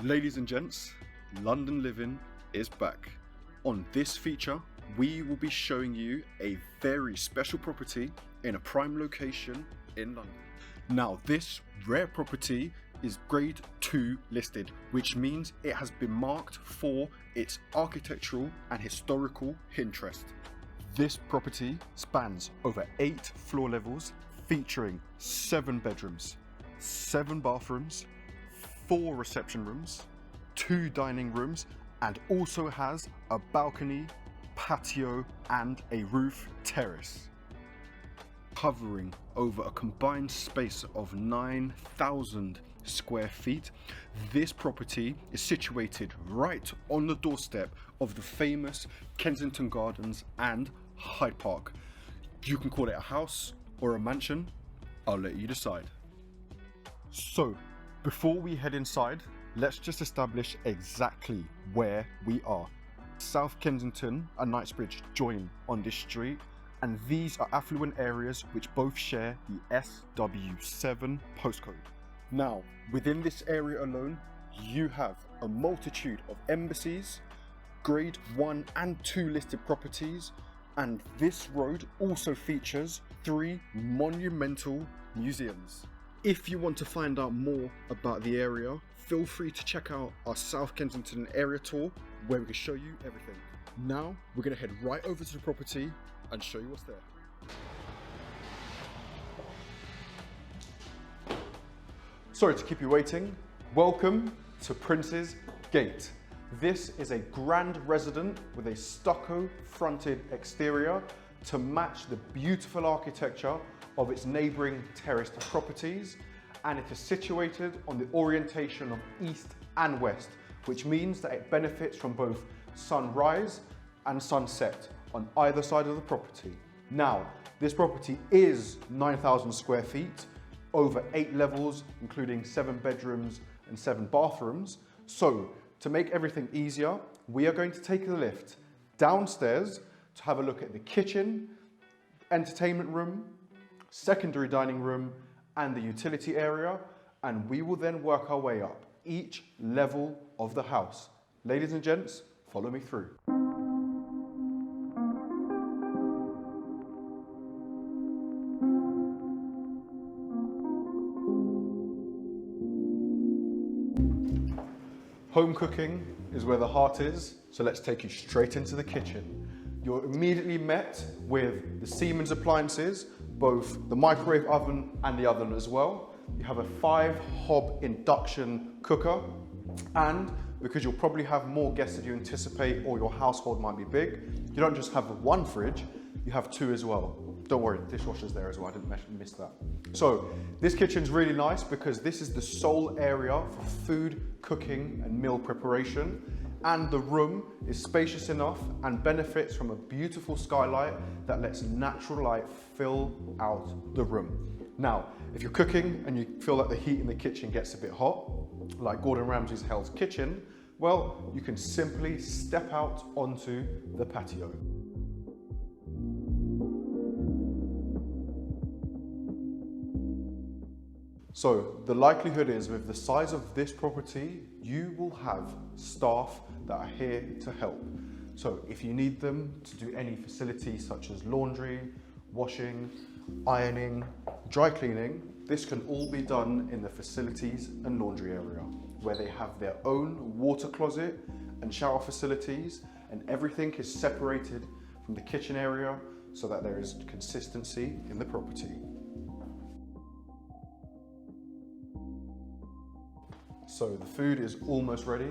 Ladies and gents, London Living is back. On this feature, we will be showing you a very special property in a prime location in London. Now, this rare property is grade 2 listed, which means it has been marked for its architectural and historical interest. This property spans over 8 floor levels, featuring 7 bedrooms, 7 bathrooms, 4 reception rooms, 2 dining rooms, and also has a balcony, patio, and a roof terrace. Covering over a combined space of 9,000 square feet, this property is situated right on the doorstep of the famous Kensington Gardens and Hyde Park. You can call it a house or a mansion, I'll let you decide. So, before we head inside, let's just establish exactly where we are. South Kensington and Knightsbridge join on this street, and these are affluent areas which both share the SW7 postcode. Now, within this area alone, you have a multitude of embassies, grade 1 and 2 listed properties, and this road also features 3 monumental museums. If you want to find out more about the area, feel free to check out our South Kensington area tour where we can show you everything. Now, we're going to head right over to the property and show you what's there. Sorry to keep you waiting. Welcome to Prince's Gate. This is a grand residence with a stucco fronted exterior to match the beautiful architecture of its neighbouring terraced properties, and it is situated on the orientation of east and west, which means that it benefits from both sunrise and sunset on either side of the property. Now, this property is 9,000 square feet, over 8 levels, including 7 bedrooms and 7 bathrooms. So, to make everything easier, we are going to take the lift downstairs to have a look at the kitchen, entertainment room, secondary dining room, and the utility area, and we will then work our way up each level of the house. Ladies and gents, follow me through. Home cooking is where the heart is, so let's take you straight into the kitchen. You're immediately met with the Siemens appliances, both the microwave oven and the oven as well. You have a 5-hob induction cooker, and because you'll probably have more guests than you anticipate or your household might be big, you don't just have 1 fridge, you have 2 as well. Don't worry, the dishwasher's there as well, I didn't miss that. So this kitchen's really nice because this is the sole area for food, cooking and meal preparation, and the room is spacious enough and benefits from a beautiful skylight that lets natural light fill out the room. Now, if you're cooking and you feel like the heat in the kitchen gets a bit hot, like Gordon Ramsay's Hell's Kitchen, well, you can simply step out onto the patio. So the likelihood is with the size of this property, you will have staff that are here to help. So if you need them to do any facilities such as laundry, washing, ironing, dry cleaning, this can all be done in the facilities and laundry area, where they have their own water closet and shower facilities, and everything is separated from the kitchen area so that there is consistency in the property. So the food is almost ready.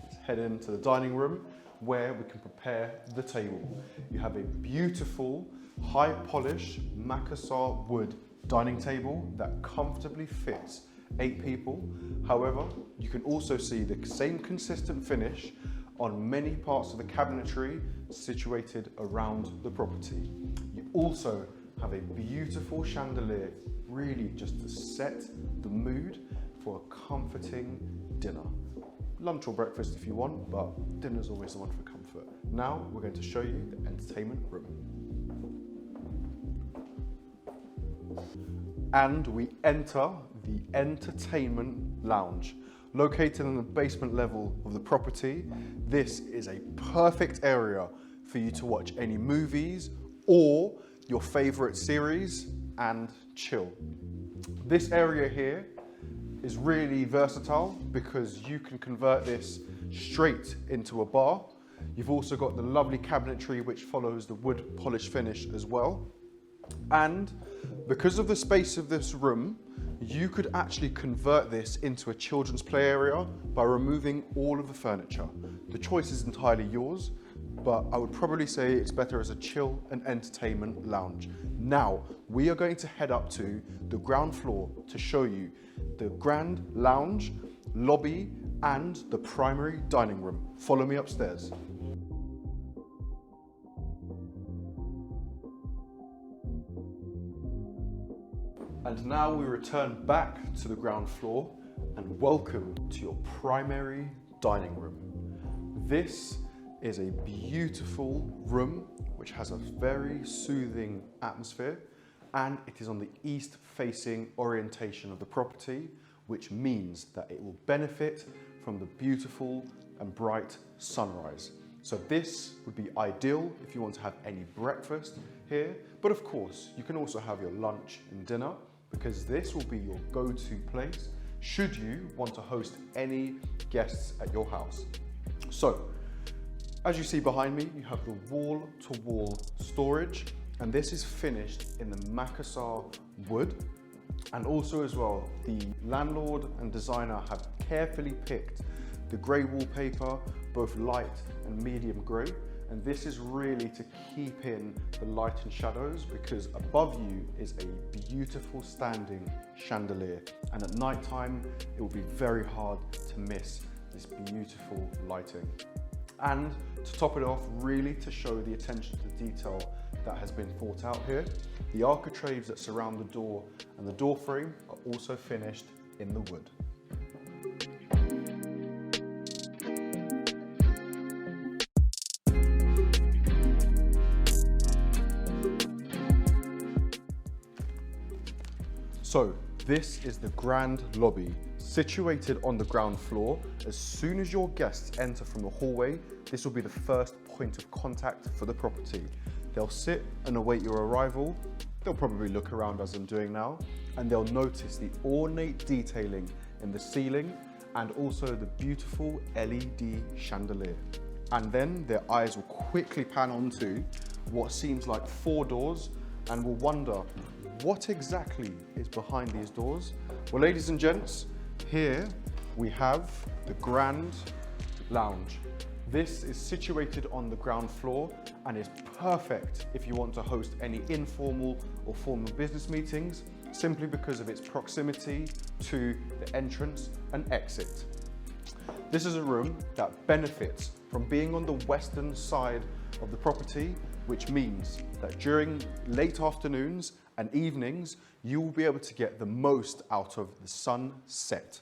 Let's head into the dining room where we can prepare the table. You have a beautiful, high polish Macassar wood dining table that comfortably fits 8 people. However, you can also see the same consistent finish on many parts of the cabinetry situated around the property. You also have a beautiful chandelier, really just to set the mood for a comforting dinner. Lunch or breakfast if you want, but dinner's always the one for comfort. Now we're going to show you the entertainment room. And we enter the entertainment lounge. Located on the basement level of the property, this is a perfect area for you to watch any movies or your favorite series and chill. This area here is really versatile because you can convert this straight into a bar. You've also got the lovely cabinetry which follows the wood polish finish as well. And because of the space of this room, you could actually convert this into a children's play area by removing all of the furniture. The choice is entirely yours, but I would probably say it's better as a chill and entertainment lounge. Now, we are going to head up to the ground floor to show you the grand lounge, lobby, and the primary dining room. Follow me upstairs. And now we return back to the ground floor and welcome to your primary dining room. This is a beautiful room which has a very soothing atmosphere, and it is on the east facing orientation of the property, which means that it will benefit from the beautiful and bright sunrise. So this would be ideal if you want to have any breakfast here, but of course you can also have your lunch and dinner, because this will be your go-to place should you want to host any guests at your house. So, as you see behind me, you have the wall-to-wall storage, and this is finished in the Macassar wood. And also as well, the landlord and designer have carefully picked the grey wallpaper, both light and medium grey. And this is really to keep in the light and shadows, because above you is a beautiful standing chandelier. And at night time, it will be very hard to miss this beautiful lighting. And to top it off, really to show the attention to detail that has been thought out here, the architraves that surround the door and the door frame are also finished in the wood. So this is the grand lobby, situated on the ground floor. As soon as your guests enter from the hallway, this will be the first point of contact for the property. They'll sit and await your arrival. They'll probably look around as I'm doing now, and they'll notice the ornate detailing in the ceiling and also the beautiful LED chandelier. And then their eyes will quickly pan onto what seems like 4 doors and will wonder, what exactly is behind these doors? Well, ladies and gents, here we have the grand lounge. This is situated on the ground floor and is perfect if you want to host any informal or formal business meetings, simply because of its proximity to the entrance and exit. This is a room that benefits from being on the western side of the property, which means that during late afternoons and evenings, you will be able to get the most out of the sunset.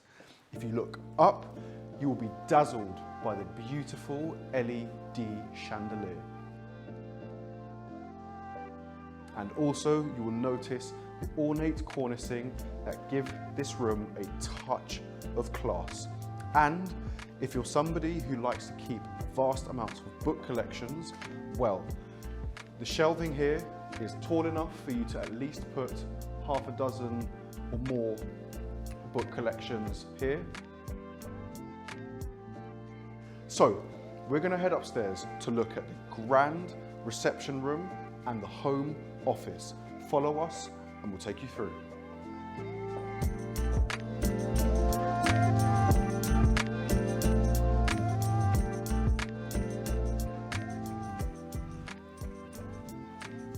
If you look up, you will be dazzled by the beautiful LED chandelier. And also, you will notice the ornate cornicing that give this room a touch of class. And if you're somebody who likes to keep vast amounts of book collections, well, the shelving here is tall enough for you to at least put half a dozen or more book collections here. So we're going to head upstairs to look at the grand reception room and the home office. Follow us and we'll take you through.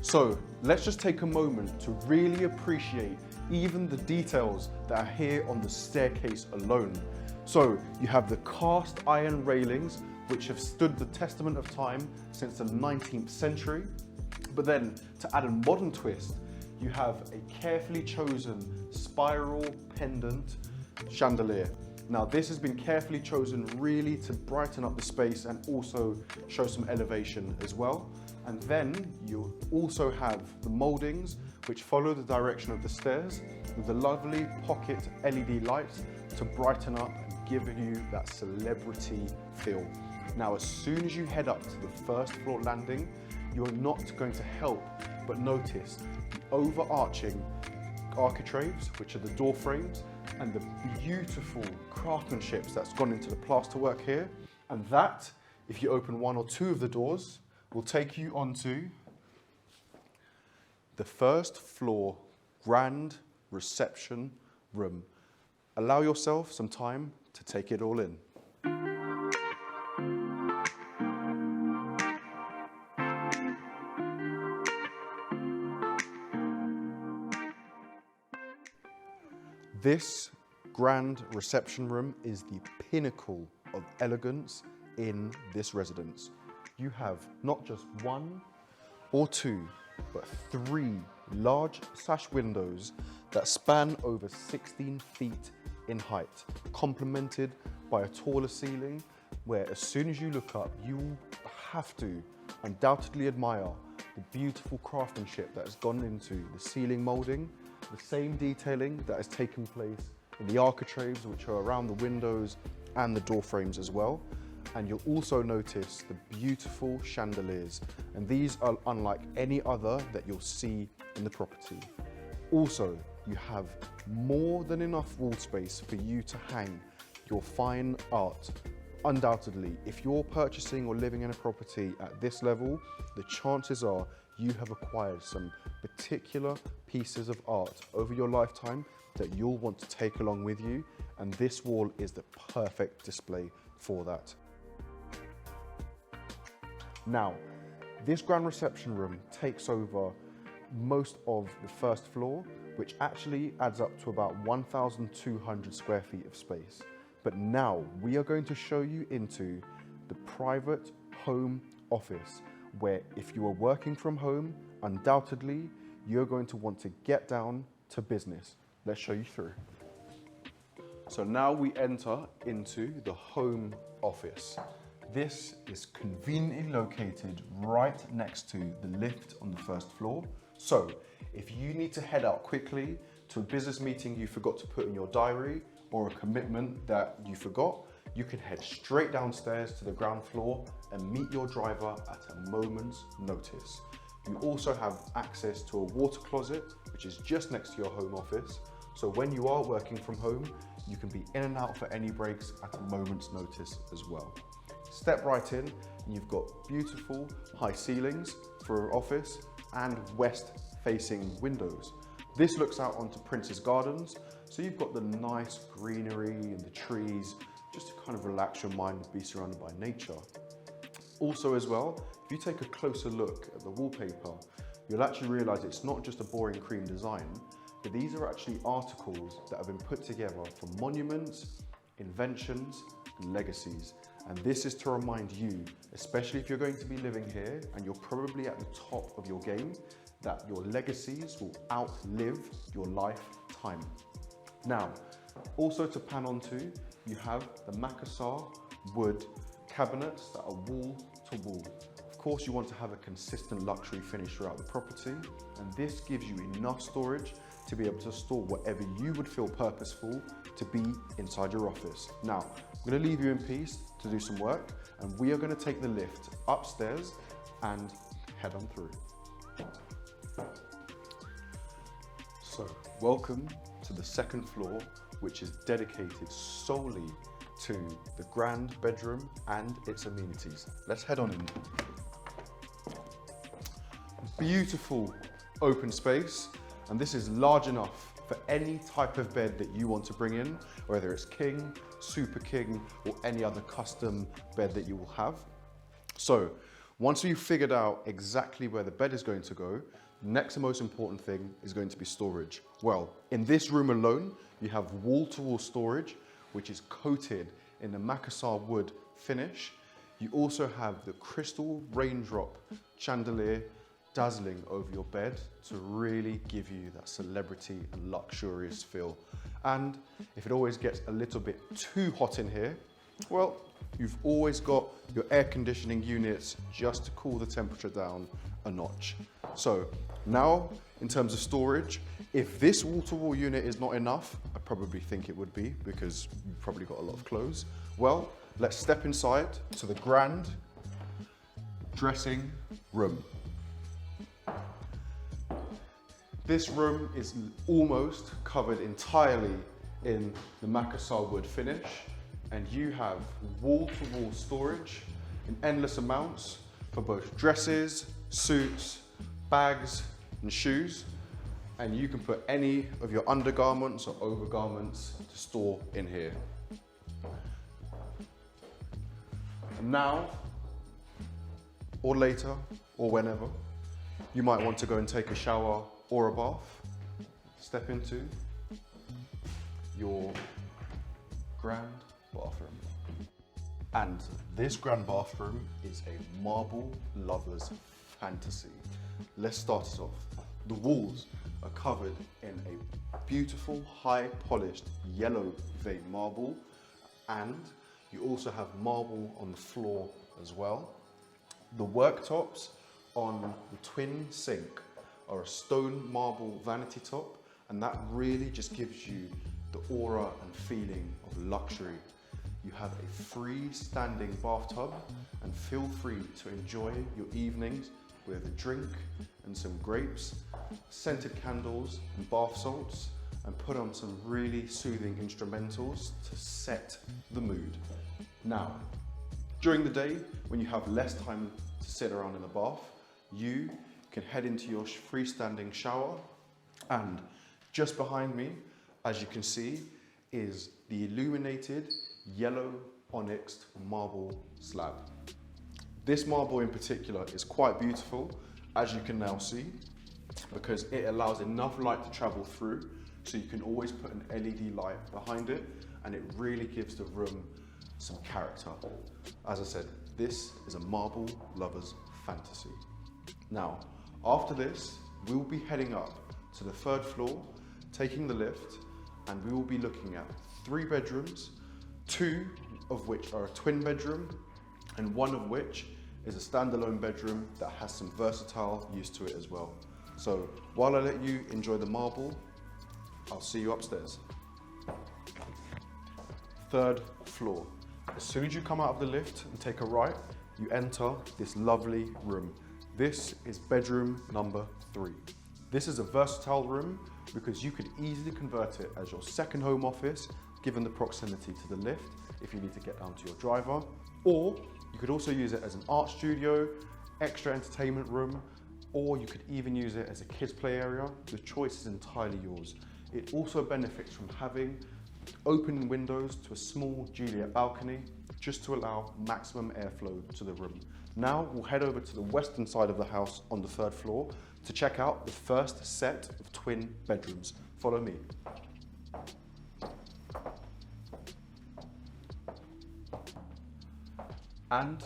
So let's just take a moment to really appreciate even the details that are here on the staircase alone. So you have the cast iron railings, which have stood the testament of time since the 19th century. But then to add a modern twist, you have a carefully chosen spiral pendant chandelier. Now this has been carefully chosen really to brighten up the space and also show some elevation as well. And then you also have the mouldings which follow the direction of the stairs with the lovely pocket LED lights to brighten up and giving you that celebrity feel. Now, as soon as you head up to the first floor landing, you're not going to help but notice the overarching architraves, which are the door frames, and the beautiful craftsmanship that's gone into the plasterwork here. And that, if you open one or two of the doors, will take you onto the first floor grand reception room. Allow yourself some time to take it all in. This grand reception room is the pinnacle of elegance in this residence. You have not just one or two, but 3 large sash windows that span over 16 feet in height, complemented by a taller ceiling where as soon as you look up, you have to undoubtedly admire the beautiful craftsmanship that has gone into the ceiling moulding, the same detailing that has taken place in the architraves, which are around the windows and the door frames as well. And you'll also notice the beautiful chandeliers, and these are unlike any other that you'll see in the property. Also, you have more than enough wall space for you to hang your fine art. Undoubtedly, if you're purchasing or living in a property at this level, the chances are you have acquired some particular pieces of art over your lifetime that you'll want to take along with you, and this wall is the perfect display for that. Now, this grand reception room takes over most of the first floor, which actually adds up to about 1,200 square feet of space. But now we are going to show you into the private home office, where if you are working from home, undoubtedly, you're going to want to get down to business. Let's show you through. So now we enter into the home office. This is conveniently located right next to the lift on the first floor. So if you need to head out quickly to a business meeting you forgot to put in your diary, or a commitment that you forgot, you can head straight downstairs to the ground floor and meet your driver at a moment's notice. You also have access to a water closet, which is just next to your home office. So when you are working from home, you can be in and out for any breaks at a moment's notice as well. Step right in, and you've got beautiful high ceilings for your office and west-facing windows. This looks out onto Prince's Gardens, so you've got the nice greenery and the trees, just to kind of relax your mind and be surrounded by nature. Also as well, if you take a closer look at the wallpaper, you'll actually realize it's not just a boring cream design, but these are actually articles that have been put together from monuments, inventions, and legacies. And this is to remind you, especially if you're going to be living here and you're probably at the top of your game, that your legacies will outlive your lifetime. Now, also to pan onto, you have the Macassar wood cabinets that are wall to wall. Of course, you want to have a consistent luxury finish throughout the property, and this gives you enough storage to be able to store whatever you would feel purposeful to be inside your office. Now, I'm going to leave you in peace to do some work, and we are going to take the lift upstairs and head on through. So, welcome to the second floor, which is dedicated solely to the grand bedroom and its amenities. Let's head on in. Beautiful open space, and this is large enough for any type of bed that you want to bring in, whether it's king, super king, or any other custom bed that you will have. So once you've figured out exactly where the bed is going to go, the next most important thing is going to be storage. Well, in this room alone, you have wall-to-wall storage, which is coated in the Macassar wood finish. You also have the crystal raindrop chandelier dazzling over your bed to really give you that celebrity and luxurious feel. And if it always gets a little bit too hot in here, well, you've always got your air conditioning units just to cool the temperature down a notch. So now, in terms of storage, if this wall-to-wall unit is not enough, I probably think it would be because you've probably got a lot of clothes. Well, let's step inside to the grand dressing room. This room is almost covered entirely in the macassar wood finish, and you have wall-to-wall storage in endless amounts for both dresses, suits, bags and shoes, and you can put any of your undergarments or overgarments to store in here. And now, or later, or whenever, you might want to go and take a shower or a bath. Step into your grand bathroom. And this grand bathroom is a marble lover's fantasy. Let's start it off. The walls are covered in a beautiful, high polished yellow vein marble, and you also have marble on the floor as well. The worktops on the twin sink are a stone marble vanity top, and that really just gives you the aura and feeling of luxury. You have a freestanding bathtub, and feel free to enjoy your evenings with a drink and some grapes, scented candles and bath salts, and put on some really soothing instrumentals to set the mood. Now, during the day, when you have less time to sit around in the bath, you can head into your freestanding shower, and just behind me, as you can see, is the illuminated yellow onyxed marble slab. This marble in particular is quite beautiful, as you can now see, because it allows enough light to travel through, so you can always put an LED light behind it, and it really gives the room some character. As I said, this is a marble lover's fantasy. Now, after this, we will be heading up to the 3rd floor, taking the lift, and we will be looking at 3 bedrooms, 2 of which are a twin bedroom, and 1 of which is a standalone bedroom that has some versatile use to it as well. So while I let you enjoy the marble, I'll see you upstairs. 3rd floor. As soon as you come out of the lift and take a right, you enter this lovely room. This is bedroom number 3. This is a versatile room because you could easily convert it as your second home office, given the proximity to the lift if you need to get down to your driver, or you could also use it as an art studio, extra entertainment room, or you could even use it as a kids play area. The choice is entirely yours. It also benefits from having open windows to a small Juliet balcony, just to allow maximum airflow to the room. Now we'll head over to the western side of the house on the 3rd floor to check out the first set of twin bedrooms. Follow me. And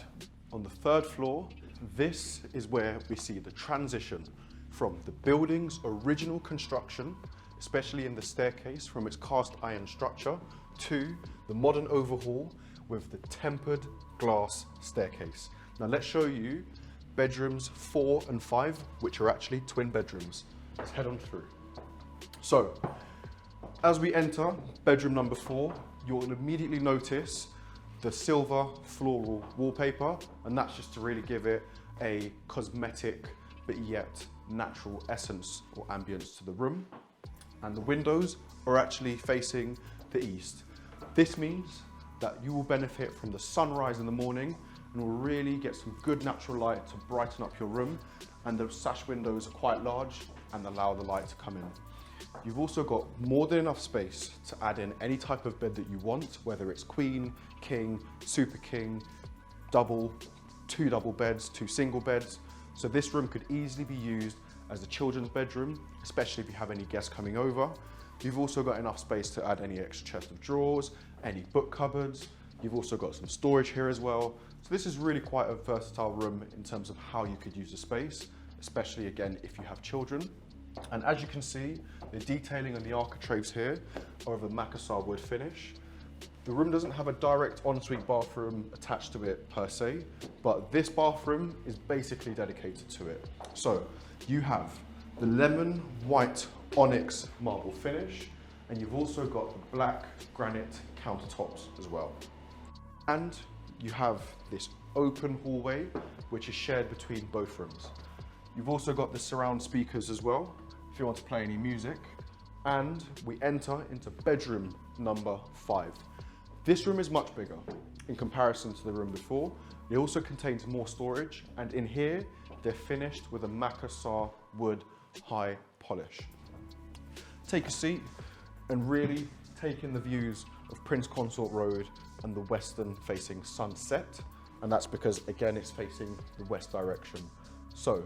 on the 3rd floor, this is where we see the transition from the building's original construction, especially in the staircase from its cast iron structure, to the modern overhaul with the tempered glass staircase. Now let's show you bedrooms 4 and 5, which are actually twin bedrooms. Let's head on through. So, as we enter bedroom number 4, you'll immediately notice the silver floral wallpaper, and that's just to really give it a cosmetic but yet natural essence or ambience to the room. And the windows are actually facing the east. This means that you will benefit from the sunrise in the morning and will really get some good natural light to brighten up your room, and the sash windows are quite large and allow the light to come in. You've also got more than enough space to add in any type of bed that you want, whether it's queen, king, super king, double, 2 double beds, 2 single beds. So this room could easily be used as a children's bedroom, especially if you have any guests coming over. You've also got enough space to add any extra chest of drawers, any book cupboards. You've also got some storage here as well. So this is really quite a versatile room in terms of how you could use the space, especially again, if you have children. And as you can see, the detailing on the architraves here are of a macassar wood finish. The room doesn't have a direct ensuite bathroom attached to it per se, but this bathroom is basically dedicated to it. So you have the lemon white onyx marble finish, And you've also got the black granite countertops as well. And you have this open hallway, which is shared between both rooms. You've also got the surround speakers as well, if you want to play any music. And we enter into bedroom number 5. This room is much bigger in comparison to the room before. It also contains more storage, and in here, they're finished with a Macassar wood high polish. Take a seat and really take in the views of Prince Consort Road and the western facing sunset. And that's because, again, it's facing the west direction. So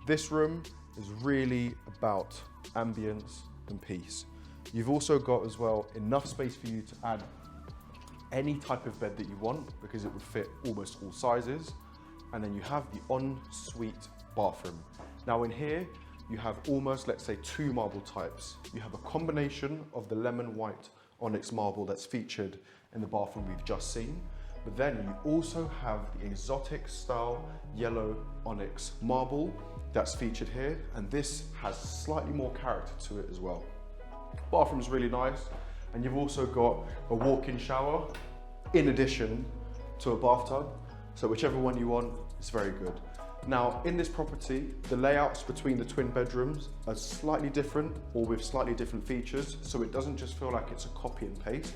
this room is really about ambience and peace. You've also got as well enough space for you to add any type of bed that you want, because it would fit almost all sizes. And then you have the ensuite bathroom. Now in here, you have almost, let's say, 2 marble types. You have a combination of the lemon white onyx marble that's featured in the bathroom we've just seen. But then you also have the exotic style yellow onyx marble that's featured here. And this has slightly more character to it as well. Bathroom's really nice. And you've also got a walk-in shower in addition to a bathtub. So whichever one you want is very good. Now in this property, the layouts between the twin bedrooms are slightly different or with slightly different features. So it doesn't just feel like it's a copy and paste.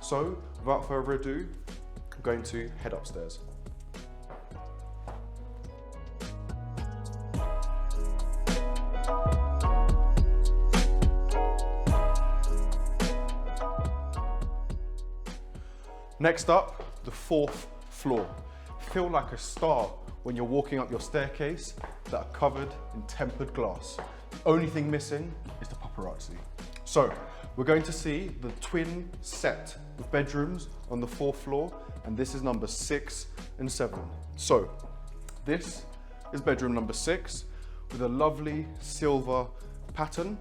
So without further ado, I'm going to head upstairs. Next up, the 4th floor. Feel like a star when you're walking up your staircase that are covered in tempered glass. The only thing missing is the paparazzi. So we're going to see the twin set of bedrooms on the 4th floor, and this is number 6 and 7. So this is bedroom number 6 with a lovely silver pattern.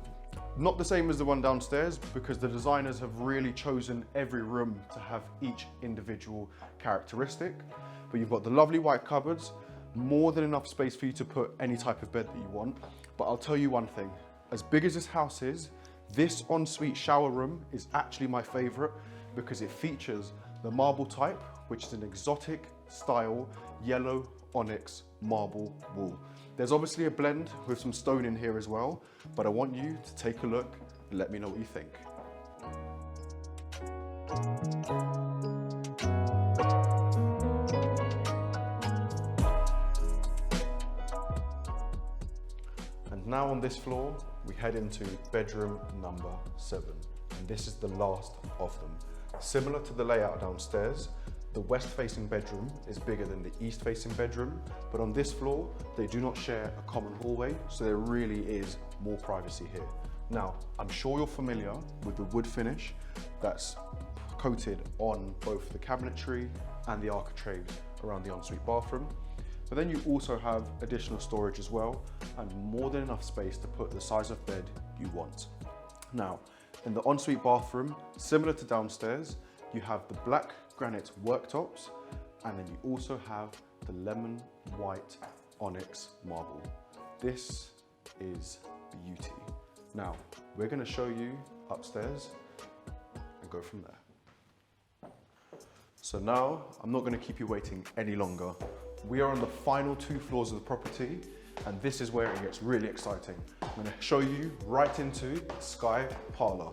Not the same as the one downstairs, because the designers have really chosen every room to have each individual characteristic. But you've got the lovely white cupboards, more than enough space for you to put any type of bed that you want. But I'll tell you one thing, as big as this house is, this ensuite shower room is actually my favorite because it features the marble type, which is an exotic style yellow onyx marble wall. There's obviously a blend with some stone in here as well, but I want you to take a look and let me know what you think. And now on this floor, we head into bedroom number 7. And this is the last of them. Similar to the layout downstairs, the west-facing bedroom is bigger than the east-facing bedroom, but on this floor, they do not share a common hallway, so there really is more privacy here. Now, I'm sure you're familiar with the wood finish that's coated on both the cabinetry and the architraves around the ensuite bathroom, but then you also have additional storage as well, and more than enough space to put the size of bed you want. Now, in the ensuite bathroom, similar to downstairs, you have the black granite worktops, and then you also have the lemon white onyx marble. This is beauty. Now, we're going to show you upstairs and go from there. So now, I'm not going to keep you waiting any longer. We are on the final 2 floors of the property, and this is where it gets really exciting. I'm going to show you right into Sky Parlour.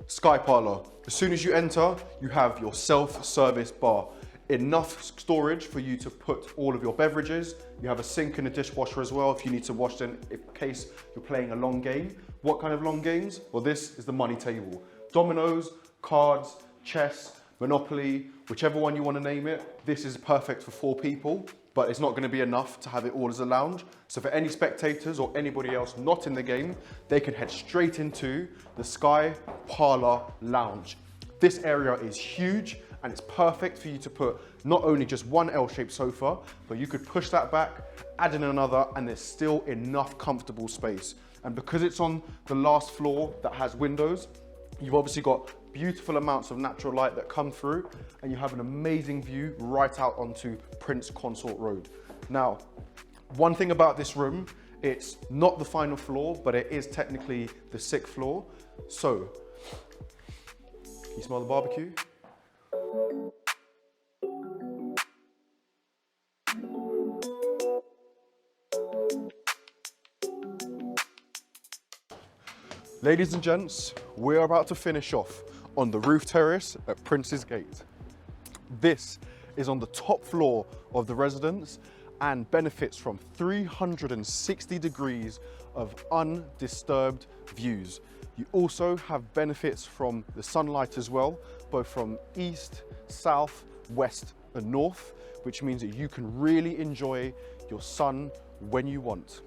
Sky Parlour. As soon as you enter, you have your self-service bar. Enough storage for you to put all of your beverages. You have a sink and a dishwasher as well if you need to wash them in case you're playing a long game. What kind of long games? Well, this is the money table. Dominoes, cards, chess, Monopoly, whichever one you want to name it. This is perfect for 4 people, but it's not going to be enough to have it all as a lounge. So for any spectators or anybody else not in the game, they can head straight into the Sky Parlour Lounge. This area is huge and it's perfect for you to put not only just one L-shaped sofa, but you could push that back, add in another, and there's still enough comfortable space. And because it's on the last floor that has windows, you've obviously got beautiful amounts of natural light that come through, and you have an amazing view right out onto Prince Consort Road. Now, one thing about this room It's not the final floor, but it is technically the 6th floor. So, can you smell the barbecue? Ladies and gents, we're about to finish off on the roof terrace at Prince's Gate. This is on the top floor of the residence and benefits from 360 degrees of undisturbed views. You also have benefits from the sunlight as well, both from east, south, west and north, which means that you can really enjoy your sun when you want.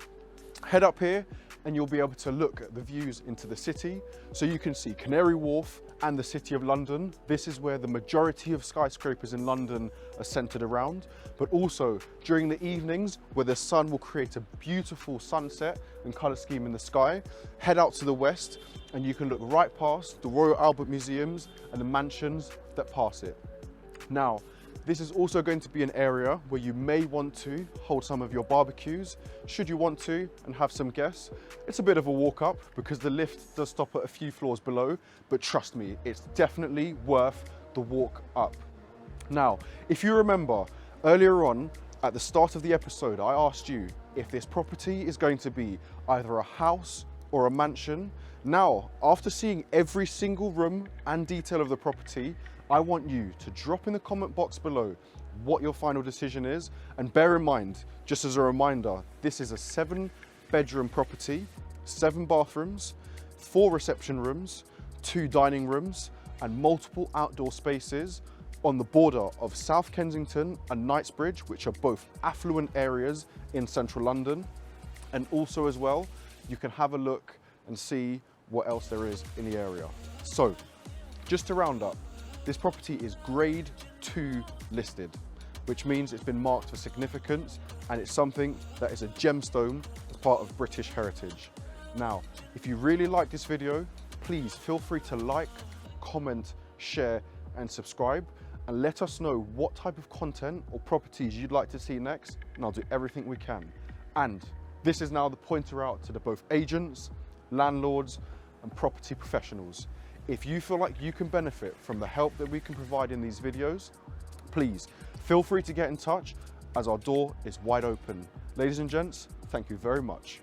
Head up here and you'll be able to look at the views into the city. So you can see Canary Wharf and the City of London. This is where the majority of skyscrapers in London are centered around, but also during the evenings where the sun will create a beautiful sunset and color scheme in the sky. Head out to the west and you can look right past the Royal Albert Museums and the mansions that pass it. Now, this is also going to be an area where you may want to hold some of your barbecues, should you want to, and have some guests. It's a bit of a walk up because the lift does stop at a few floors below, but trust me, it's definitely worth the walk up. Now, if you remember earlier on at the start of the episode, I asked you if this property is going to be either a house or a mansion. Now, after seeing every single room and detail of the property, I want you to drop in the comment box below what your final decision is. And bear in mind, just as a reminder, this is a 7-bedroom property, 7 bathrooms, 4 reception rooms, 2 dining rooms, and multiple outdoor spaces on the border of South Kensington and Knightsbridge, which are both affluent areas in central London. And also as well, you can have a look and see what else there is in the area. So, just to round up, this property is grade 2 listed, which means it's been marked for significance and it's something that is a gemstone as part of British heritage. Now, if you really like this video, please feel free to like, comment, share and subscribe, and let us know what type of content or properties you'd like to see next, and I'll do everything we can. And this is now the pointer out to both agents, landlords and property professionals. If you feel like you can benefit from the help that we can provide in these videos, please feel free to get in touch as our door is wide open. Ladies and gents, thank you very much.